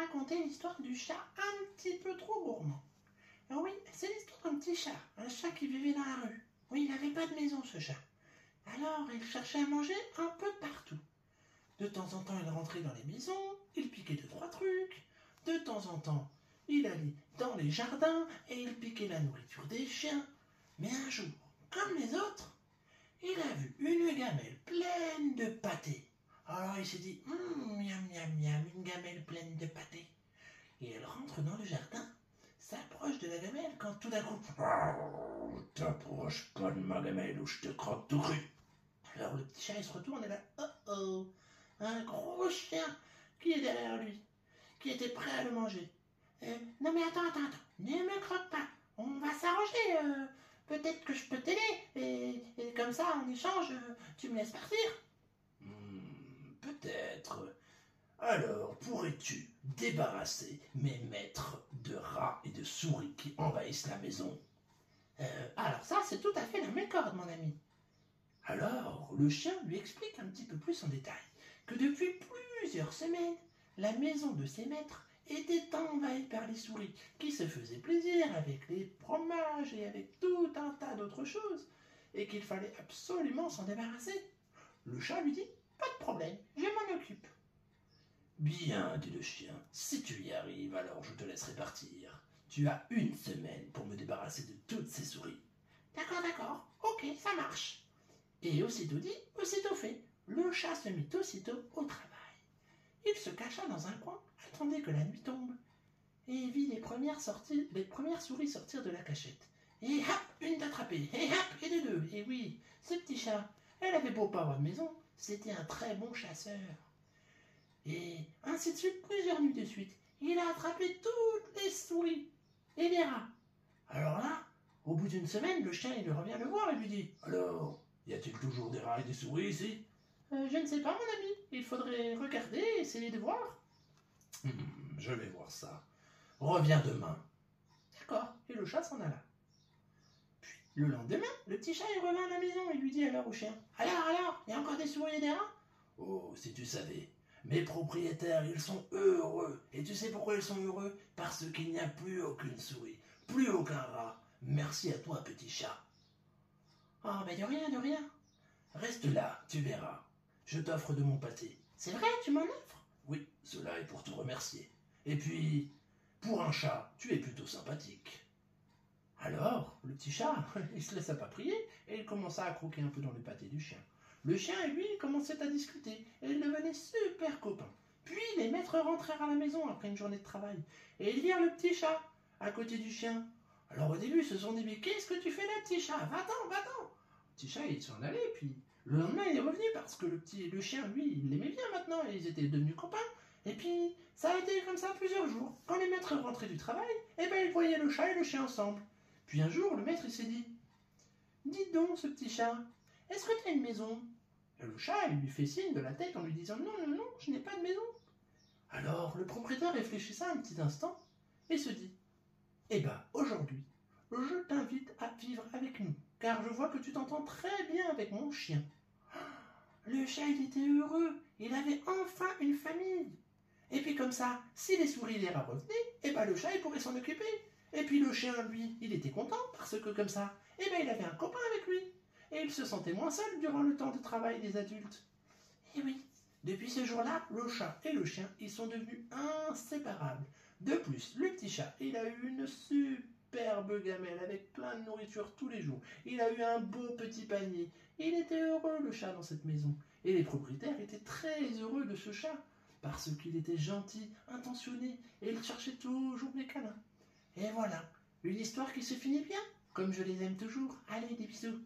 raconter l'histoire du chat un petit peu trop gourmand. Ah oui, c'est l'histoire d'un petit chat, un chat qui vivait dans la rue. Oui, il n'avait pas de maison ce chat. Alors il cherchait à manger un peu partout. De temps en temps il rentrait dans les maisons, il piquait deux trois trucs. De temps en temps il allait dans les jardins et il piquait la nourriture des chiens. Mais un jour, comme les autres, il a vu une gamelle pleine de pâté. Alors il s'est dit, miam miam miam, une gamelle pleine de pâté. Et elle rentre dans le jardin, s'approche de la gamelle quand tout d'un coup, t'approche pas de ma gamelle ou je te croque tout cru. Alors le petit chat il se retourne et là, oh oh, un gros chien qui est derrière lui, qui était prêt à le manger. Non mais attends, ne me croque pas, on va s'arranger, peut-être que je peux t'aider, et comme ça en échange, tu me laisses partir. Peut-être. Alors, pourrais-tu débarrasser mes maîtres de rats et de souris qui envahissent la maison? Alors ça, c'est tout à fait la même corde, mon ami. Alors, le chien lui explique un petit peu plus en détail que depuis plusieurs semaines, la maison de ses maîtres était envahie par les souris qui se faisaient plaisir avec les fromages et avec tout un tas d'autres choses, et qu'il fallait absolument s'en débarrasser. Le chat lui dit, pas de problème, je m'en occupe. Bien, dit le chien, si tu y arrives, alors je te laisserai partir. Tu as une semaine pour me débarrasser de toutes ces souris. D'accord, ok, ça marche. Et aussitôt dit, aussitôt fait, le chat se mit aussitôt au travail. Il se cacha dans un coin, attendait que la nuit tombe, et vit les premières souris sortir de la cachette. Et hop, une d'attrapée, et hop, et de deux. Et oui, ce petit chat, elle avait beau pas avoir de maison, c'était un très bon chasseur. Et ainsi de suite, plusieurs nuits de suite, il a attrapé toutes les souris et les rats. Alors là, au bout d'une semaine, le chien il revient le voir et lui dit, alors, y a-t-il toujours des rats et des souris ici? Je ne sais pas, mon ami, il faudrait regarder et essayer de voir. Je vais voir ça. Reviens demain. D'accord, et le chat s'en alla. Puis, le lendemain, le petit chat il revint à la maison et lui dit alors au chien, alors, il y a encore des souris et des rats? Oh, si tu savais. Mes propriétaires, ils sont heureux. Et tu sais pourquoi ils sont heureux? Parce qu'il n'y a plus aucune souris, plus aucun rat. Merci à toi, petit chat. Oh, ben de rien. Reste là, tu verras. Je t'offre de mon pâté. C'est vrai, tu m'en offres? Oui, cela est pour te remercier. Et puis, pour un chat, tu es plutôt sympathique. Alors, le petit chat, il se laissa pas prier et il commença à croquer un peu dans le pâté du chien. Le chien et lui commençaient à discuter et ils devenaient super copains. Puis les maîtres rentrèrent à la maison après une journée de travail et ils virent le petit chat à côté du chien. Alors au début ils se sont dit, mais qu'est-ce que tu fais là, petit chat? Va-t'en. Le petit chat il s'en allait, puis le lendemain il est revenu parce que le chien lui il l'aimait bien maintenant et ils étaient devenus copains. Et puis ça a été comme ça plusieurs jours. Quand les maîtres rentraient du travail, eh ben ils voyaient le chat et le chien ensemble. Puis un jour le maître il s'est dit, dites donc ce petit chat, est-ce que tu as une maison? Et le chat, il lui fait signe de la tête en lui disant, non, je n'ai pas de maison. Alors, le propriétaire réfléchit ça un petit instant et se dit, eh ben, aujourd'hui, je t'invite à vivre avec nous, car je vois que tu t'entends très bien avec mon chien. Le chat, il était heureux, il avait enfin une famille. Et puis comme ça, si les souris et les rats revenaient, eh ben, le chat, il pourrait s'en occuper. Et puis le chien, lui, il était content, parce que comme ça, eh ben, il avait un copain avec lui. Et il se sentait moins seul durant le temps de travail des adultes. Et oui, depuis ce jour-là, le chat et le chien, ils sont devenus inséparables. De plus, le petit chat, il a eu une superbe gamelle avec plein de nourriture tous les jours. Il a eu un beau petit panier. Il était heureux, le chat, dans cette maison. Et les propriétaires étaient très heureux de ce chat, parce qu'il était gentil, intentionné, et il cherchait toujours les câlins. Et voilà, une histoire qui se finit bien, comme je les aime toujours. Allez, des bisous.